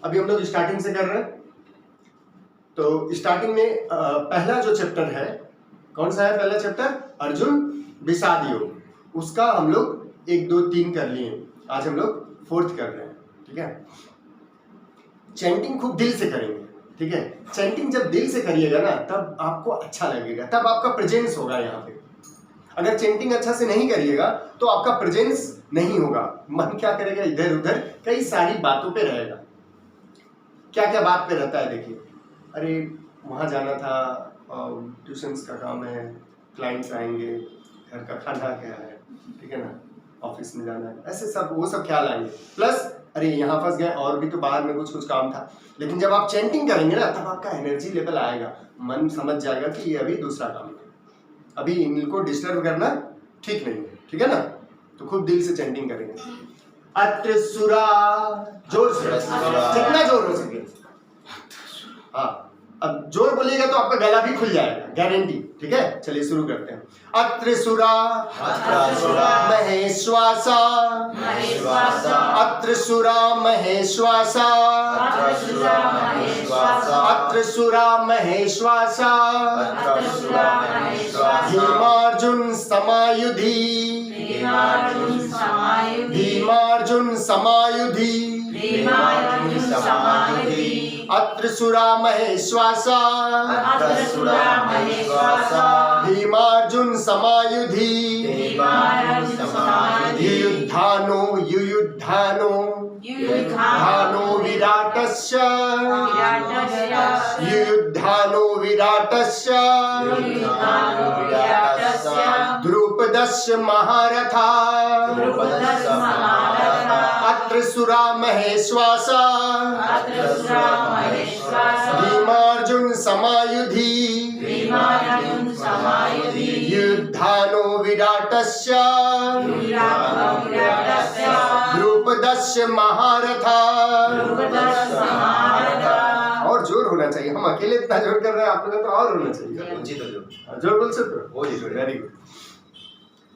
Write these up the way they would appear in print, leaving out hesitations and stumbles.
अभी हम लोग स्टार्टिंग से कर रहे हैं। तो स्टार्टिंग में पहला जो चैप्टर है, कौन सा है पहला चैप्टर? अर्जुन विषाद योग। उसका हम लोग 1 2 3 कर लिए, आज हम लोग 4th कर रहे हैं। ठीक है, चैंटिंग खूब दिल से करेंगे। ठीक है, चैंटिंग जब दिल से करिएगा ना तब आपको अच्छा लगेगा, तब आपका प्रेजेंस होगा यहाँ पे। अगर चैंटिंग अच्छा से नहीं करिएगा तो आपका प्रेजेंस नहीं होगा, मन क्या करेगा, इधर उधर कई सारी बातों पे रहेगा। क्या क्या बात पे रहता है देखिए, अरे वहाँ जाना था, ट्यूशन्स का काम है, क्लाइंट्स आएंगे, घर का खाना क्या है, ठीक है ना, ऑफिस में जाना है, ऐसे सब वो सब ख्याल आएंगे। प्लस अरे यहाँ फंस गए और भी तो बाहर में कुछ काम था। लेकिन जब आप चैंटिंग करेंगे ना तब आपका एनर्जी लेवल आएगा, मन समझ जाएगा कि ये अभी दूसरा काम है, अभी इनको डिस्टर्ब करना ठीक नहीं है। ठीक है ना, तो खूब दिल से चैंटिंग करेंगे। अत्र सुरा, जोर से, जितना जोर हो सके। हाँ, अब जोर बोलिएगा तो आपका गला भी खुल जाएगा, गारंटी। ठीक है, चलिए शुरू करते हैं। अत्र सुरा महेश्वासा, अत्र सुरा महेश्वासा, अत्र सुरा महेश्वासा, भीमार्जुन समायुधि, भीमार्जुन समायुधि, अत्र सुरा महेश्वासा, भीमार्जुन समायुधि, युयुद्धानो युयुद्धानो, युयुद्धानो विराटस्य, युयुद्धानो विराटस्य, द्रुपदस्य महारथा, अत्र सुरा महेश्वासा, भीमार्जुन समायुधि, युयुद्धानो विराटस्य, द्रुपदस्य महारथा। और जोर होना चाहिए, हम अकेले इतना जोर कर रहे हैं, आप लोग तो और होना चाहिए। जोर बोल सकते हो? Very good.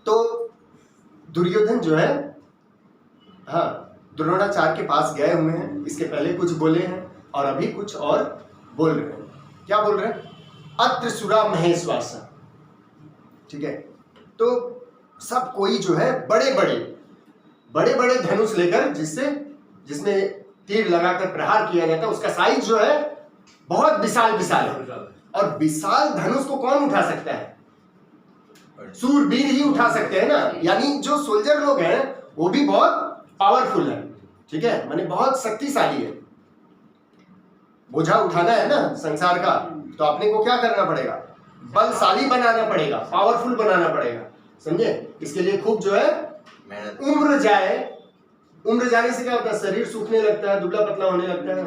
तो दुर्योधन जो है, हाँ, द्रोणाचार्य के पास गए हुए हैं, इसके पहले कुछ बोले हैं और अभी कुछ और बोल रहे हैं। क्या बोल रहे हैं? अत्र सुरा महेश्वासा। ठीक है, तो सब कोई जो है बड़े बड़े धनुष लेकर, जिसमें तीर लगाकर प्रहार किया जाता है, उसका साइज जो है बहुत विशाल है। और विशाल धनुष को कौन उठा सकता है? सूरवीर ही उठा सकते हैं ना, यानी जो सोल्जर लोग हैं वो भी बहुत पावरफुल है। ठीक है, माने बहुत शक्तिशाली है। बोझा उठाना है ना संसार का, तो अपने को क्या करना पड़ेगा? बलशाली बनाना पड़ेगा, पावरफुल बनाना पड़ेगा, समझे? इसके लिए खूब जो है उम्र जाए। उम्र जाने से क्या होता है? शरीर सूखने लगता है, दुबला पतला होने लगता है।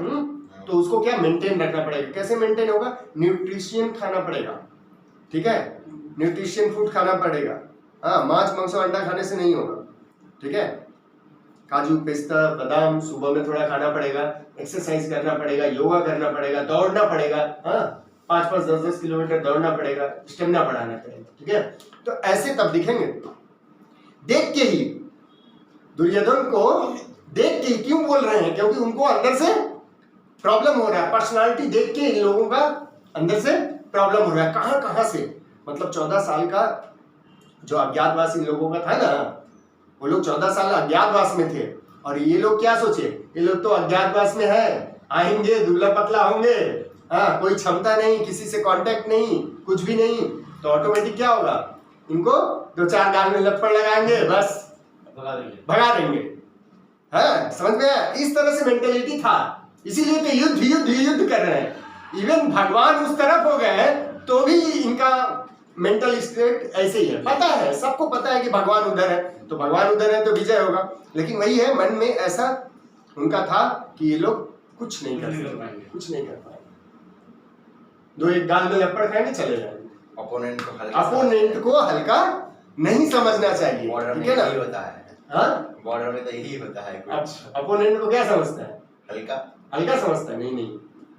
तो उसको क्या मेंटेन रखना पड़ेगा। कैसे मेंटेन होगा? न्यूट्रिशियन खाना पड़ेगा। ठीक है, न्यूट्रिशियन फूड खाना पड़ेगा। हाँ, मांस मांस अंडा खाने से नहीं होगा। ठीक है, काजू पिस्ता बादाम सुबह में थोड़ा खाना पड़ेगा, एक्सरसाइज करना पड़ेगा, योगा करना पड़ेगा, दौड़ना पड़ेगा। हाँ, 5-5 10-10 किलोमीटर दौड़ना पड़ेगा, स्टेमिना बढ़ाना पड़ेगा। ठीक है, तो ऐसे तब दिखेंगे। देख के ही दुर्योधन को देख के क्यों बोल रहे हैं? क्योंकि उनको अंदर से प्रॉब्लम हो रहा है। पर्सनालिटी देख के इन लोगों का अंदर से प्रॉब्लम हो रहा है। कहां से? मतलब 14 साल का जो अज्ञातवास इन लोगों का था ना, वो लोग 14 साल अज्ञातवास में थे। और ये लोग क्या सोचे? ये लोग तो अज्ञातवास में है, आएंगे दुबला पतला होंगे, हाँ, कोई क्षमता नहीं, किसी से कांटेक्ट नहीं, कुछ भी नहीं, तो ऑटोमेटिक क्या होगा? इनको 2-4 गाल में लपड़ लगाएंगे, बस भगा देंगे। हाँ, समझ में आया? इस तरह से मेंटेलिटी था। इसीलिए तो युद्ध कर रहे हैं। इवन भगवान उस तरफ हो गए तो भी इनका मेंटल स्टेट ऐसे ही है। पता है, सबको पता है कि भगवान उधर है, तो भगवान उधर है तो विजय होगा। लेकिन वही है, मन में ऐसा उनका था कि ये लोग कुछ नहीं कर पाएंगे। 2-1 गाल में लपड़ खाएंगे, चले जाएंगे। अपोनेंट को हल्का नहीं समझना चाहिए। ठीक है ना? बॉर्डर में तो यही होता है। अपोनेंट को क्या समझता है? हल्का समझता है। नहीं,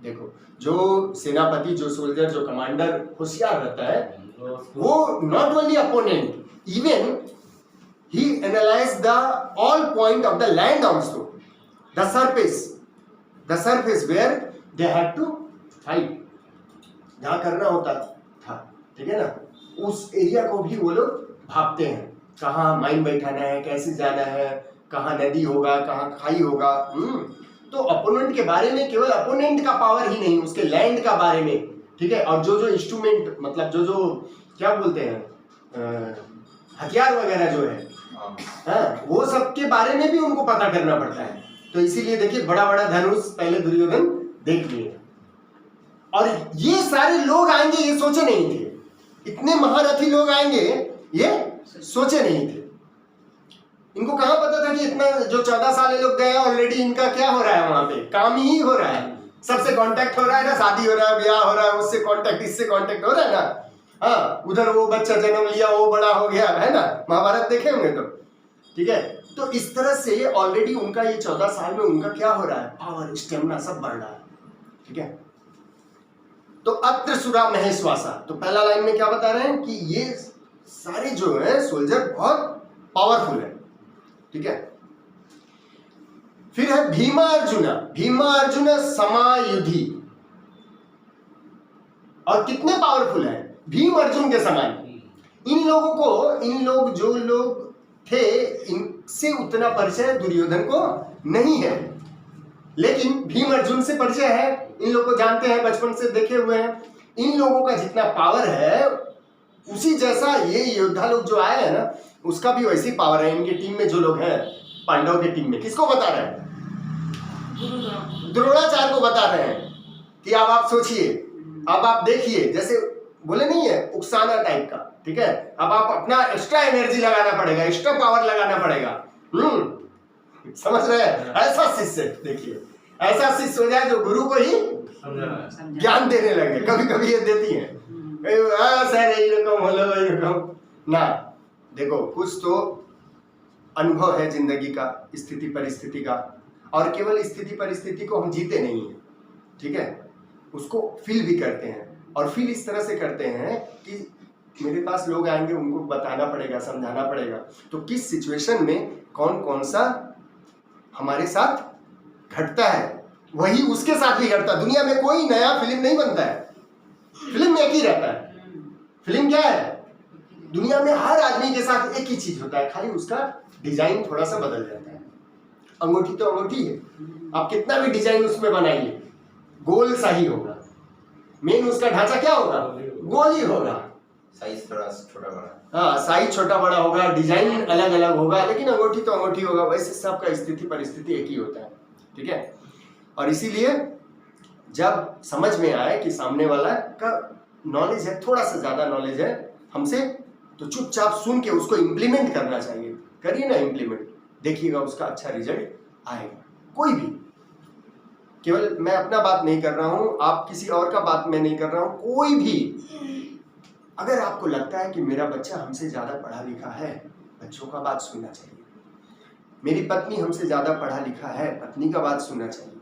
देखो, जो सेनापति, जो सोल्जर, जो कमांडर होशियार रहता है, वो not only opponent, even he analyse the all point of the land also, the surface, the surface where they had to fight, जहाँ करना होता था, ठीक है ना, उस एरिया को भी वो लोग भापते हैं, कहाँ माइन बैठाना है, कैसे जाना है, कहाँ नदी होगा, कहाँ खाई होगा। तो अपोनेंट के बारे में केवल अपोनेंट का पावर ही नहीं, उसके लैंड का बारे में, ठीक है, और जो जो इंस्ट्रूमेंट मतलब जो जो क्या बोलते हैं हथियार वगैरह जो है, हाँ, वो सब के बारे में भी उनको पता करना पड़ता है। तो इसीलिए देखिए बड़ा बड़ा धनुष पहले दुर्योधन देख लिए, और ये सारे लोग आएंगे ये सोचे नहीं थे, इतने महारथी लोग आएंगे ये सोचे नहीं थे। इनको कहाँ पता था कि इतना जो 14 साल लोग गए ऑलरेडी, इनका क्या हो रहा है वहां पे, काम ही हो रहा है, सबसे कांटेक्ट हो रहा है ना, शादी हो रहा है, ब्याह हो रहा है, उससे कांटेक्ट इससे कांटेक्ट हो रहा है ना, हाँ, उधर वो बच्चा जन्म लिया, वो बड़ा हो गया है ना, महाभारत देखे होंगे तो, ठीक है। तो इस तरह से ऑलरेडी उनका ये 14 साल में उनका क्या हो रहा है, पावर स्टेमिना सब बढ़ रहा है, ठीक है। तो अत्र सुरा महेश्वासा, तो पहला लाइन में क्या बता रहे हैं कि ये सारे जो है सोल्जर बहुत पावरफुल है, ठीक है। फिर है भीमा अर्जुन समायुधि, और कितने पावरफुल है भीम अर्जुन के समान। इन लोगों को, इन लोग जो लोग थे, इनसे उतना परिचय दुर्योधन को नहीं है, लेकिन भीम अर्जुन से परिचय है, इन लोगों को जानते हैं, बचपन से देखे हुए हैं। इन लोगों का जितना पावर है उसी जैसा ये योद्धा लोग जो आए हैं ना, उसका भी वैसी पावर है। इनके टीम में जो लोग हैं, पांडव के टीम में, किसको बता रहे हैं, द्रोणाचार्य को बता रहे हैं कि अब आप सोचिए, अब आप देखिए, जैसे बोले नहीं है उकसाना टाइप का, ठीक है, अब आप अपना एक्स्ट्रा एनर्जी लगाना पड़ेगा, एक्स्ट्रा पावर लगाना पड़ेगा। समझ रहे हैं, ऐसा शिष्य देखिए, ऐसा शिष्य हो जाए जो गुरु को ही ज्ञान देने लगे। कभी कभी ये देती है सर यही रकम हो लो, यही रकम ना, देखो कुछ तो अनुभव है जिंदगी का, स्थिति परिस्थिति का, और केवल स्थिति परिस्थिति को हम जीते नहीं है, ठीक है, उसको फील भी करते हैं, और फील इस तरह से करते हैं कि मेरे पास लोग आएंगे, उनको बताना पड़ेगा, समझाना पड़ेगा, तो किस सिचुएशन में कौन कौन सा हमारे साथ घटता है वही उसके साथ भी घटता है। दुनिया में कोई नया फिल्म नहीं बनता है, फिल्म में एक ही रहता है। फिल्म क्या है, दुनिया में हर आदमी के साथ एक ही चीज होता है, खाली उसका डिजाइन थोड़ा सा बदल जाता है। अंगूठी तो अंगूठी है, आप कितना भी डिजाइन उसमें बनाइए, गोल सा ही होगा, मेन उसका ढांचा क्या होगा, गोल ही होगा, साइज थोड़ा छोटा बड़ा, हाँ साइज छोटा बड़ा होगा, डिजाइन अलग अलग होगा, लेकिन अंगूठी तो अंगूठी होगा। वैसे सबका स्थिति परिस्थिति एक ही होता है, ठीक है। और इसीलिए जब समझ में आए कि सामने वाला का नॉलेज है, थोड़ा सा ज्यादा नॉलेज है हमसे, तो चुपचाप सुन के उसको इम्प्लीमेंट करना चाहिए। करिए ना इम्प्लीमेंट, देखिएगा उसका अच्छा रिजल्ट आएगा। कोई भी, केवल मैं अपना बात नहीं कर रहा हूं, आप किसी और का बात मैं नहीं कर रहा हूं, कोई भी अगर आपको लगता है कि मेरा बच्चा हमसे ज्यादा पढ़ा लिखा है, बच्चों का बात सुनना चाहिए। मेरी पत्नी हमसे ज्यादा पढ़ा लिखा है, पत्नी का बात सुनना चाहिए।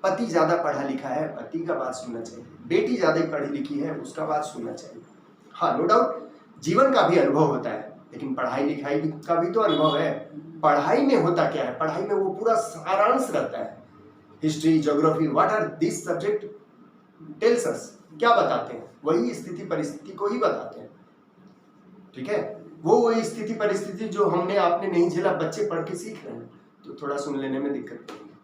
पति ज्यादा पढ़ा लिखा है, पति का बात सुनना चाहिए। बेटी ज्यादा पढ़ी लिखी है, उसका बात सुनना चाहिए। हाँ नो डाउट जीवन का भी अनुभव होता है, लेकिन पढ़ाई लिखाई का भी तो अनुभव है। पढ़ाई में होता क्या है, पढ़ाई में वो पूरा सारांश रहता है, history, geography, what are this subject tells us, क्या बताते हैं, वही स्थिति परिस्थिति को ही बताते हैं, ठीक है। वो वही स्थिति परिस्थिति जो हमने आपने नहीं झेला, बच्चे पढ़ के सीख रहे हैं, तो थोड़ा सुन लेने में दिक्कत नहीं है,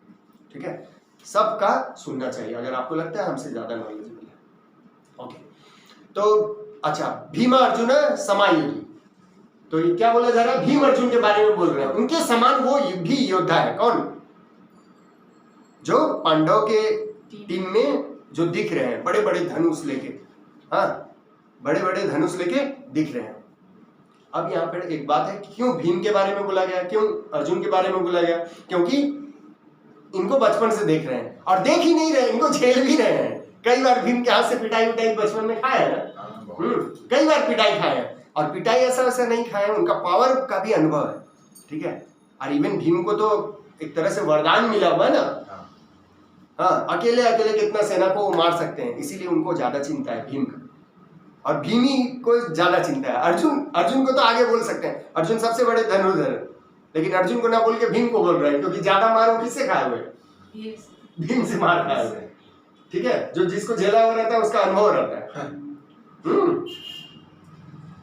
ठीक है। सबका सुनना चाहिए अगर आपको लगता है हमसे ज्यादा नॉलेजेबल है। ओके, तो अच्छा, भीमा अर्जुन समायुधि, तो ये क्या बोला जा रहा है, भीम अर्जुन के बारे में बोल रहे हैं। उनके समान वो भी योद्धा है, कौन, जो पांडव के टीम में जो दिख रहे हैं, बड़े बड़े धनुष लेके, हाँ बड़े बड़े धनुष लेके दिख रहे हैं। अब यहाँ पर एक बात है, क्यों भीम के बारे में बोला गया, क्यों अर्जुन के बारे में बोला गया, क्योंकि इनको बचपन से देख रहे हैं, और देख ही नहीं रहे, इनको झेल भी रहे हैं। कई बार भीम के हाथ से पिटाई उटाई बचपन में खाया है ना, कई बार पिटाई खाया है, और पिटाई ऐसा वैसा नहीं खाया है, उनका पावर का भी अनुभव है, ठीक है। और इवन भीम को तो एक तरह से वरदान मिला हुआ है ना, हाँ अकेले अकेले कितना सेना को वो मार सकते हैं, इसीलिए उनको ज्यादा चिंता है भीम का, और भीमी को ज्यादा चिंता है। अर्जुन को तो आगे बोल सकते हैं, अर्जुन सबसे बड़े धनुर्धर है, लेकिन अर्जुन को ना बोल के भीम को बोल रहे हैं, क्योंकि ज्यादा मार वो किससे खाए हुए, भीम से मार खाया हुआ है, ठीक है, जो जिसको झेला हुआ रहता है उसका अनुभव रहता है।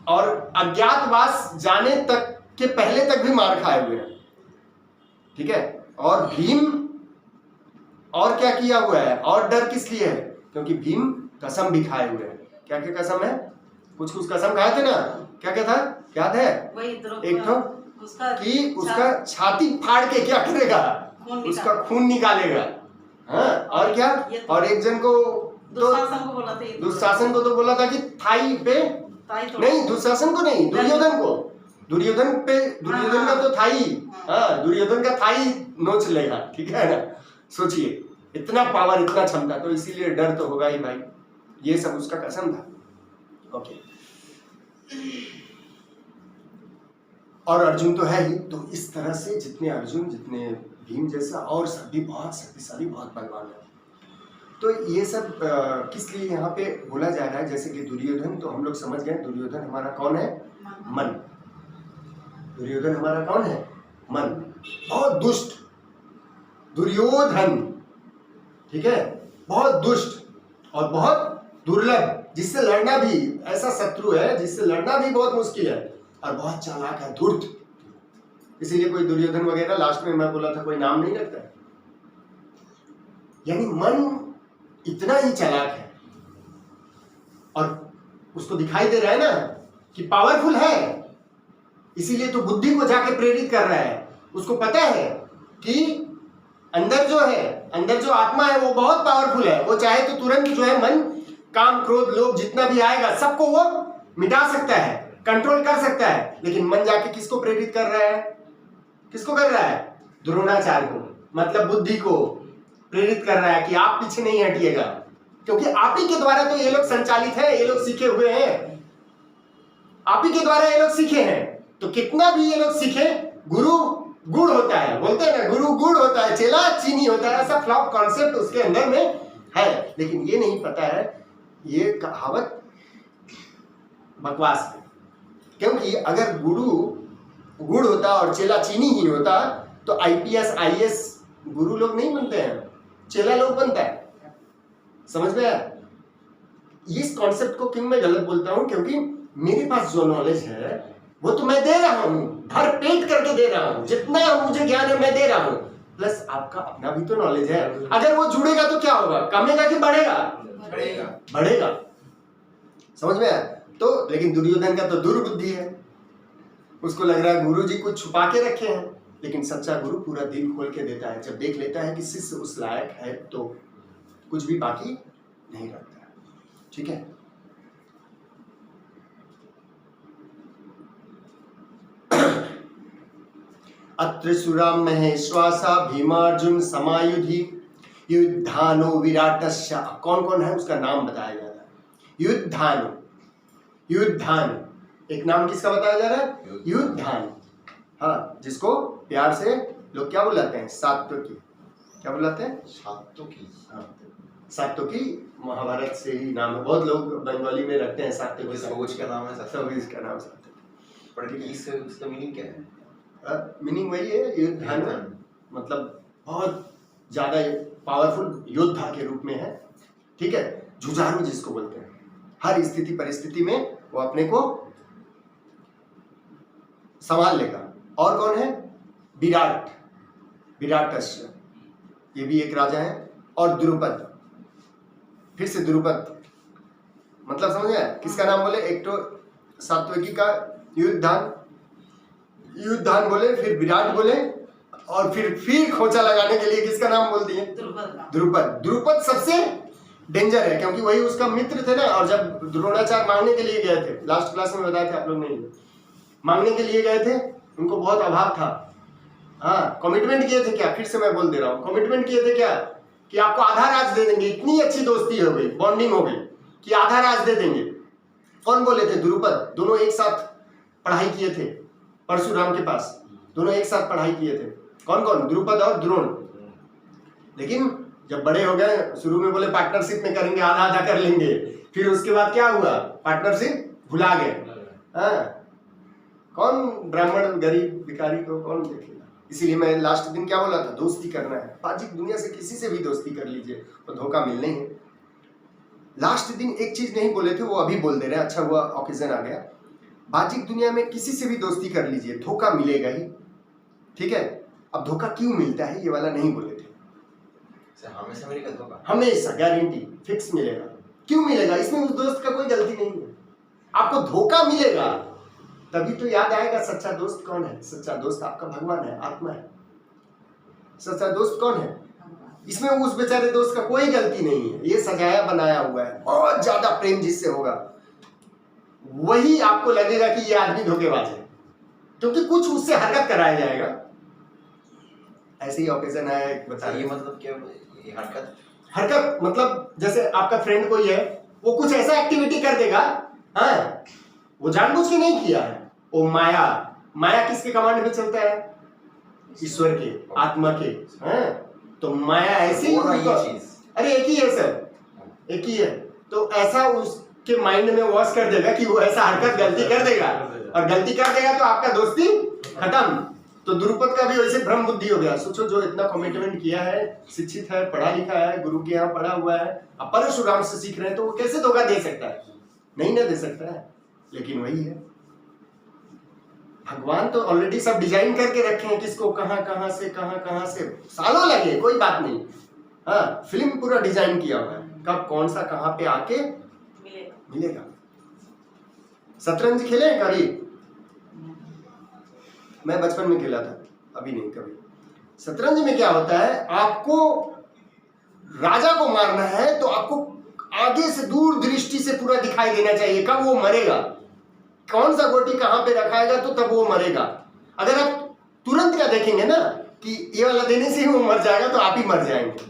और अज्ञातवास जाने तक के पहले तक भी मार खाए हुए हैं, ठीक है। और भीम और क्या किया हुआ है, और डर किस लिए है, क्योंकि भीम कसम भी खाए हुए हैं। क्या क्या कसम है, कुछ कुछ कसम खाए थे ना, क्या क्या था याद है, एक तो कि उसका छाती फाड़ के क्या करेगा, उसका खून निकालेगा, हाँ, और क्या, और एक जन को दुशासन को तो बोला था कि थाई पे नहीं, दुशासन को नहीं, दुर्योधन को, दुर्योधन का तो थाई, हाँ, दुर्योधन का थाई नोच लेगा, ठीक है ना। सोचिए इतना पावर, इतना क्षमता, तो इसीलिए डर तो होगा ही भाई। ये सब उसका कसम था। ओके, और अर्जुन तो है ही। तो इस तरह से जितने अर्जुन, जितने भीम जैसा, और सभी बहुत शक्तिशाली, बहुत बलवान है। तो ये सब किस लिए यहाँ पे बोला जा रहा है, जैसे कि दुर्योधन, तो हम लोग समझ गए दुर्योधन हमारा कौन है, मन। दुर्योधन हमारा कौन है, मन, बहुत दुष्ट दुर्योधन, ठीक है, बहुत दुष्ट और बहुत दुर्लभ, जिससे लड़ना भी, ऐसा शत्रु है जिससे लड़ना भी बहुत मुश्किल है, और बहुत चालाक है, धूर्त। इसीलिए कोई दुर्योधन वगैरह, लास्ट में मैं बोला था, कोई नाम नहीं रखता है। यानी मन इतना ही चालाक है, और उसको दिखाई दे रहा है ना कि पावरफुल है, इसीलिए तो बुद्धि को जाके प्रेरित कर रहा है। उसको पता है कि अंदर जो है, अंदर जो आत्मा है वो बहुत पावरफुल है, वो चाहे तो तुरंत जो है मन, काम, क्रोध, लोभ जितना भी आएगा सबको वो मिटा सकता है, कंट्रोल कर सकता है। लेकिन मन जाके किसको प्रेरित कर रहा है, किसको कर रहा है, द्रोणाचार्य को, मतलब बुद्धि को प्रेरित कर रहा है कि आप पीछे नहीं हटिएगा, क्योंकि आप ही के द्वारा तो ये लोग संचालित है, ये लोग सीखे हुए हैं, आप ही के द्वारा ये लोग सीखे हैं। तो कितना भी ये लोग सीखे, गुरु गुड़ होता है, बोलते हैं ना, गुरु गुड़ होता है, चेला चीनी होता है, ऐसा फ्लॉप कॉन्सेप्ट उसके अंदर में है। लेकिन ये नहीं पता है, ये कहावत बकवास है, क्योंकि अगर गुरु गुड़ होता और चेला चीनी ही होता तो आईपीएस आईएएस गुरु लोग नहीं बनते हैं, चेला लोग बनता है। समझ में आया? इस कॉन्सेप्ट को क्यों मैं गलत बोलता हूं, क्योंकि मेरे पास जो नॉलेज है वो तो मैं दे रहा हूं, भर पेट करके दे रहा हूं, जितना मुझे ज्ञान है मैं दे रहा हूं, प्लस आपका अपना भी तो नॉलेज है। अगर वो जुड़ेगा तो क्या होगा, कमेगा कि बढ़ेगा, बढ़ेगा। समझ में आया? तो लेकिन दुर्योधन का तो दुर्बुद्धि है, उसको लग रहा है गुरु जी कुछ छुपा के रखे हैं, लेकिन सच्चा गुरु पूरा दिल खोल के देता है। जब देख लेता है कि शिष्य उस लायक है तो कुछ भी बाकी नहीं रखता। ठीक है, अत्र सुराम महेश्वासा भीमार्जुन समायुधि युद्धानो विराटस्य। कौन कौन है उसका नाम बताया जा रहा है। युद्धानो, युद्धान एक नाम किसका बताया जा रहा है, युद्धान। हाँ, जिसको प्यार से लोग क्या बुलाते हैं, सात्विकी। क्या बुलाते हैं, सात्विकी। हाँ, सात्विकी महाभारत से ही नाम है, बहुत लोग बंगाली में रखते हैं सात्विकी। सबूज का नाम है, सबूज का नाम सात्विकी। पर इसका मीनिंग क्या है? मीनिंग वही है, युद्धान मतलब बहुत ज्यादा पावरफुल योद्धा के रूप में है। ठीक है, जुझारू जिसको बोलते हैं, हर स्थिति परिस्थिति में वो अपने को संभाल लेगा। और कौन है, विराट, विराटस्य, ये भी एक राजा है। और द्रुपद, फिर से द्रुपद, मतलब समझ आया किसका नाम बोले, एक तो सात्विकी का युद्धान, युद्धान बोले, फिर विराट बोले, और फिर खोचा लगाने के लिए किसका नाम बोल दिए, द्रुपद। द्रुपद सबसे डेंजर है, क्योंकि वही उसका मित्र थे ना। और जब द्रोणाचार्य मांगने के लिए गए थे, लास्ट क्लास में बताया था आप लोग, नहीं मांगने के लिए गए थे, उनको बहुत अभाव था। हाँ, कमिटमेंट किए थे क्या, फिर से मैं बोल दे रहा हूँ, कमिटमेंट किए थे क्या कि आपको आधा राज दे देंगे। इतनी अच्छी दोस्ती हो गई, बॉन्डिंग हो गई कि आधा राज दे देंगे। कौन बोले थे, द्रुपद। दोनों एक साथ पढ़ाई किए थे परशुराम के पास, दोनों एक साथ पढ़ाई किए थे। कौन कौन, द्रुपद और द्रोण। लेकिन जब बड़े हो गए, शुरू में बोले पार्टनरशिप में करेंगे, आधा आधा कर लेंगे, फिर उसके बाद क्या हुआ, पार्टनरशिप भुला गए। हाँ, कौन ब्राह्मण गरीब भिखारी को कौन देखेगा, इसीलिए मैं लास्ट दिन क्या बोला था, दोस्ती करना है। बाहरी दुनिया से किसी से भी दोस्ती कर लीजिए, तो धोखा मिलना ही है। लास्ट दिन एक चीज नहीं बोले थे, वो अभी बोल दे रहे हैं, अच्छा हुआ ऑकेजन आ गया। बाहरी दुनिया में किसी से भी दोस्ती कर लीजिए, धोखा मिलेगा ही, ठीक है। अब धोखा क्यों मिलता है ये वाला नहीं बोले थे, हमेशा मिलेगा धोखा, हमेशा गारंटी फिक्स मिलेगा। क्यों मिलेगा, इसमें उस दोस्त का कोई गलती नहीं है। आपको धोखा मिलेगा तभी तो याद आएगा सच्चा दोस्त कौन है। सच्चा दोस्त आपका भगवान है, आत्मा है। सच्चा दोस्त कौन है, इसमें उस बेचारे दोस्त का कोई गलती नहीं है, ये सजाया बनाया हुआ है। बहुत ज्यादा प्रेम जिससे होगा वही आपको लगेगा कि ये आदमी धोखेबाज है, क्योंकि कुछ उससे हरकत कराया जाएगा। ऐसे ही ऑकेजन आया एक बता, ये मतलब क्या, ये हरकत मतलब जैसे आपका फ्रेंड कोई है, वो कुछ ऐसा एक्टिविटी कर देगा, हाँ, वो जानबूझ के नहीं किया है, वो माया किसके कमांड में चलता है, ईश्वर के, आत्मा के, हाँ। तो माया ऐसी ही, अरे एक ही है सर, एक ही है। तो ऐसा उसके माइंड में वॉश कर देगा कि वो ऐसा हरकत गलती कर देगा, और गलती कर देगा तो आपका दोस्ती खत्म। तो द्रुपद का भी वैसे भ्रम बुद्धि हो गया। सोचो, जो इतना कमिटमेंट किया है, शिक्षित है, पढ़ा लिखा है, गुरु के यहाँ पढ़ा हुआ है, अब परशुराम से सीख रहे हैं, तो वो कैसे धोखा दे सकता है, नहीं ना दे सकता है। लेकिन वही है, भगवान तो ऑलरेडी सब डिजाइन करके रखे हैं, किसको कहां से सालों लगे, कोई बात नहीं, हाँ, फिल्म पूरा डिजाइन किया हुआ है, कब कौन सा कहां पे आके मिलेगा। शतरंज खेले कभी, मैं बचपन में खेला था, अभी नहीं कभी। शतरंज में क्या होता है, आपको राजा को मारना है तो आपको आगे से दूर दृष्टि से पूरा दिखाई देना चाहिए कब वो मरेगा, कौन सा गोटी कहां पे रखाएगा, तो तब वो मरेगा। अगर आप तुरंत क्या देखेंगे ना कि ये वाला देने से ही वो मर जाएगा, तो आप ही मर जाएंगे।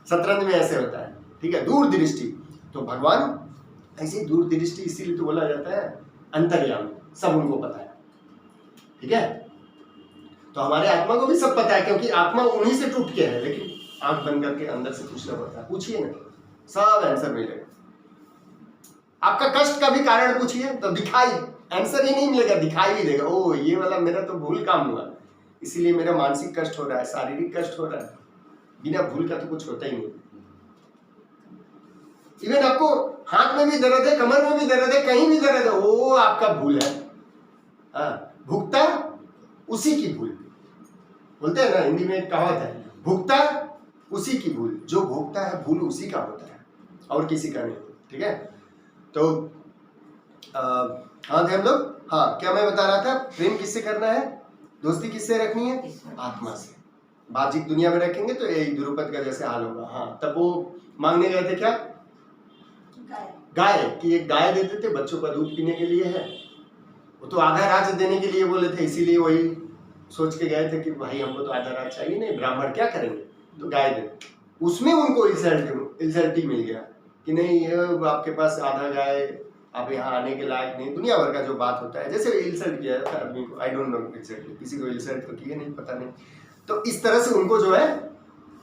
शतरंज में ऐसे होता है, ठीक है, दूर दृष्टि। तो भगवान ऐसी दूर दृष्टि, इसीलिए तो बोला जाता है अंतर्यामी, सब उनको पता है, ठीक है। तो हमारे आत्मा को भी सब पता है, क्योंकि आत्मा उन्हीं से टूट के है, लेकिन आंख बंद करके अंदर से पूछना पड़ता है। पूछिए ना, सब आंसर मिलेगा। आपका कष्ट का भी कारण पूछिए तो दिखाई, आंसर ही नहीं मिलेगा, दिखाई भी देगा, ओ ये वाला मेरा तो भूल काम हुआ, इसीलिए मेरा मानसिक कष्ट हो रहा है, शारीरिक कष्ट हो रहा है। बिना भूल का तो कुछ होता ही नहीं। इवन आपको हाथ में भी दर्द है, कमर में भी दर्द है, कहीं भी दर्द है, वो आपका भूल है। हाँ, भुगता उसी की भूल, बोलते हैं ना हिंदी में एक कहावत है, भुगता उसी की भूल, जो भोगता है भूल उसी का होता है और किसी का नहीं, ठीक है। तो हाँ थे हम लोग, हाँ, क्या मैं बता रहा था, प्रेम किससे करना है, दोस्ती किससे रखनी है, आत्मा से। बाहरी दुनिया में रखेंगे तो एक द्रुपद का जैसे हाल होगा। हाँ, तब वो मांगने गए थे क्या, गाय, कि एक गाय देते थे, बच्चों का दूध पीने के लिए है। वो तो आधा राज्य देने के लिए बोले थे, इसीलिए वही सोच के गए थे कि भाई हमको तो आधा राज्य चाहिए नहीं, ब्राह्मण क्या करेंगे, तो गाय दे। उसमें उनको इंसल्ट ही मिल गया कि नहीं, ये आपके पास आधा गाय, आप यहाँ आने के लायक नहीं, दुनिया भर का जो बात होता है, जैसे इंसल्ट किया था आदमी को, आई डोंट नो एग्जैक्टली, किसी को इंसल्ट तो किया नहीं, पता नहीं। तो इस तरह से उनको जो है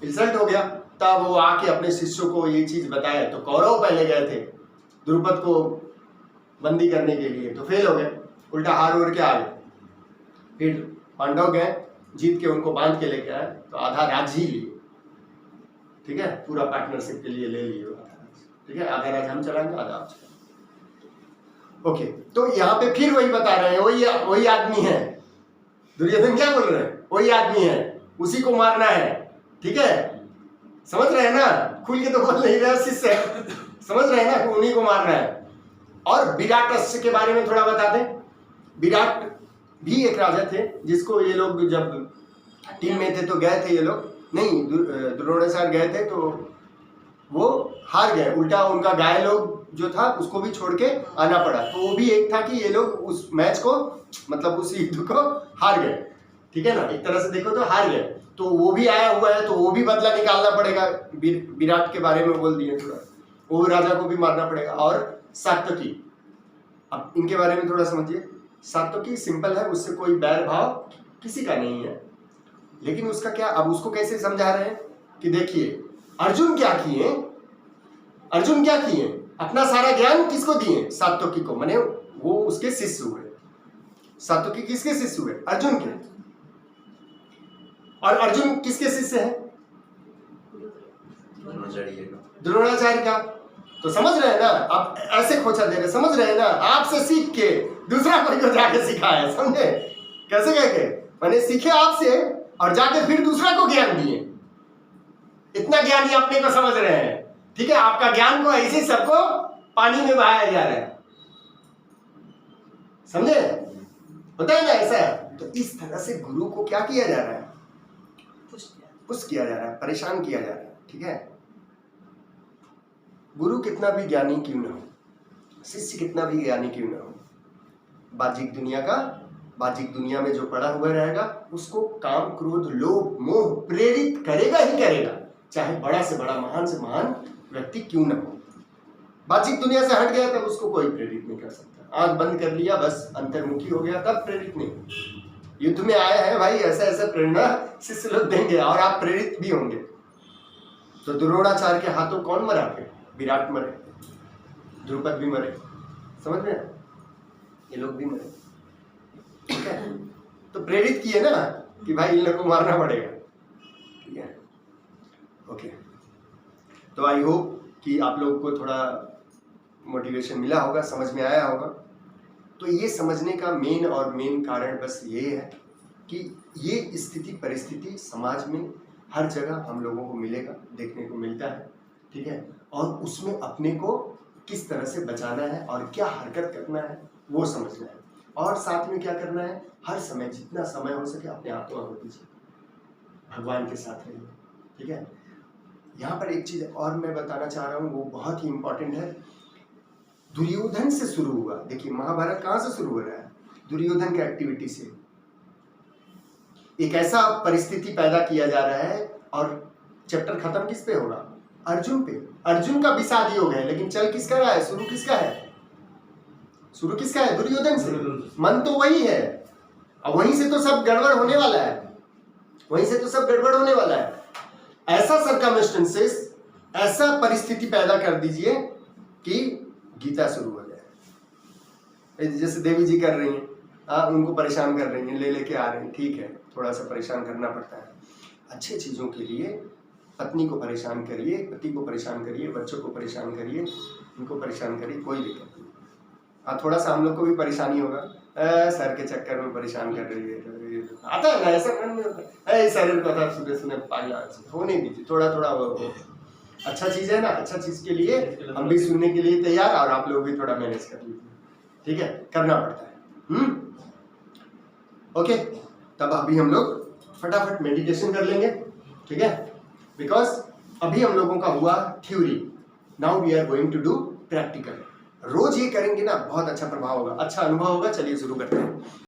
इंसल्ट हो गया। तब वो आके अपने शिष्यों को ये चीज बताया, तो कौरव पहले गए थे द्रुपद को बंदी करने के लिए, तो फेल हो गए, उल्टा हार के आ गए। फिर पांडव गए, जीत के उनको बांध के लेके आए, तो आधा राज्य ही लिए, ठीक है, पूरा पार्टनरशिप के लिए ले लिए, ठीक है, आधा राज्य हम चलाएंगे, आधा आप चलाएंगे। ओके, तो यहाँ पे फिर वही बता रहे हैं, वही आदमी है, दुर्योधन क्या बोल रहे हैं, वही आदमी है, उसी को मारना है, ठीक है, समझ रहे हैं ना, खुल के तो बोल नहीं रहे शिष्य, समझ रहे हैं ना, उन्हीं को मारना है। और विराटस्य के बारे में थोड़ा बता दें। विराट भी एक राजा थे, जिसको ये लोग जब टीम में थे तो गए थे ये लोग, नहीं, द्रोणाचार्य गए थे तो वो हार गए, उल्टा उनका गाय लोग जो था उसको भी छोड़ के आना पड़ा। तो वो भी एक था कि ये लोग उस मैच को, मतलब उस युद्ध को हार गए, ठीक है ना, एक तरह से देखो तो हार गए। तो वो भी आया हुआ है, तो वो भी बदला निकालना पड़ेगा। विराट के बारे में बोल दिए थोड़ा, वो राजा को भी मारना पड़ेगा। और सात्यकी, अब इनके बारे में थोड़ा समझिए। सात्यकी सिंपल है, उससे कोई बैर भाव किसी का नहीं है, लेकिन उसका क्या, अब उसको कैसे समझा रहे हैं कि देखिए अर्जुन क्या किए, अर्जुन क्या किए, अपना सारा ज्ञान किसको दिए, सात्यकी को, माने वो उसके शिष्य हुए। सात्यकी किसके शिष्य हुए, अर्जुन के। और अर्जुन किसके शिष्य है? द्रोणाचार्य का। तो समझ रहे हैं ना, आप ऐसे खोचा दे रहे, समझ रहे हैं ना, आपसे सीख के दूसरा कोई को जाके सिखाया, समझे कैसे कह के? मैंने सीखे आपसे और जाके फिर दूसरा को ज्ञान दिए। इतना ज्ञान ही अपने को समझ रहे हैं, ठीक है? आपका ज्ञान को ऐसे सबको पानी में बहाया जा रहा है, समझे? होता है ना ऐसा? तो इस तरह से गुरु को क्या किया जा रहा है? पुश किया जा रहा है, परेशान किया जा रहा है, ठीक है? गुरु कितना भी ज्ञानी क्यों ना हो, शिष्य कितना भी ज्ञानी क्यों ना हो, बाजिक दुनिया में जो पड़ा हुआ रहेगा उसको काम, क्रोध, लोभ, मोह प्रेरित करेगा ही करेगा, चाहे बड़ा से बड़ा, महान से महान व्यक्ति क्यों ना हो। बाजिक दुनिया से हट गया तब उसको कोई प्रेरित नहीं कर सकता। आंख बंद कर लिया, बस अंतर्मुखी हो गया, तब प्रेरित नहीं। युद्ध में आए हैं भाई, ऐसा ऐसा प्रेरणा शिष्य लोग देंगे और आप प्रेरित भी होंगे। तो द्रोणाचार्य के हाथों कौन मरा? फिर विराट मरे, द्रुपद भी मरे, समझ रहे हैं? ये लोग भी मरे, ठीक है? तो प्रेरित किए ना कि भाई इन लोगों को मारना पड़ेगा, ठीक है? ओके, तो आई होप कि आप लोगों को थोड़ा मोटिवेशन मिला होगा, समझ में आया होगा। तो ये समझने का मेन कारण बस ये है कि ये स्थिति परिस्थिति समाज में हर जगह हम लोगों को मिलेगा, देखने को मिलता है, ठीक है? और उसमें अपने को किस तरह से बचाना है और क्या हरकत करना है वो समझना है। और साथ में क्या करना है, हर समय जितना समय हो सके अपने आप को आहुति दीजिए, भगवान के साथ रहिए, ठीक है? यहाँ पर एक चीज़ और मैं बताना चाह रहा हूँ, वो बहुत ही इंपॉर्टेंट है। दुर्योधन से शुरू हुआ, देखिए महाभारत कहाँ से शुरू हो रहा है? दुर्योधन की एक्टिविटी से। एक ऐसा परिस्थिति पैदा किया जा रहा है और चैप्टर खत्म किस पे होगा? अर्जुन पे। अर्जुन का विषाद योग है, लेकिन चल किसका रहा है? शुरू किसका है? शुरू किसका है? दुर्योधन से। मन तो वही है और वहीं से तो सब गड़बड़ होने वाला है, वहीं से तो सब गड़बड़ होने वाला है। ऐसा सर्कमस्टेंसेस, ऐसा परिस्थिति पैदा कर दीजिए कि गीता शुरू हो जाए। जैसे देवी जी कर रही हैं, उनको परेशान कर रही हैं, लेके आ रही हैं, ठीक है, थोड़ा सा परेशान करना पड़ता है। अच्छे चीज़ों के लिए पत्नी को परेशान करिए, पति को परेशान करिए, बच्चों को परेशान करिए, उनको परेशान करिए, कोई दिक्कत नहीं। हाँ, थोड़ा सा हम लोग को भी परेशानी होगा, सर के चक्कर में परेशान कर रही है, आता है ना ऐसा मन में होता है, शरीर को था सुबह पागला होने दीजिए, थोड़ा थोड़ा वो अच्छा चीज़ है ना, अच्छा चीज़ के लिए हम भी सुनने के लिए तैयार, और आप लोग भी थोड़ा मैनेज कर लीजिए, ठीक है? करना पड़ता है। ओके, तब अभी हम लोग फटाफट मेडिटेशन कर लेंगे, ठीक है? बिकॉज अभी हम लोगों का हुआ theory, now we are going to do practical. रोज ये करेंगे ना, बहुत अच्छा प्रभाव होगा, अच्छा अनुभव होगा। चलिए शुरू करते हैं।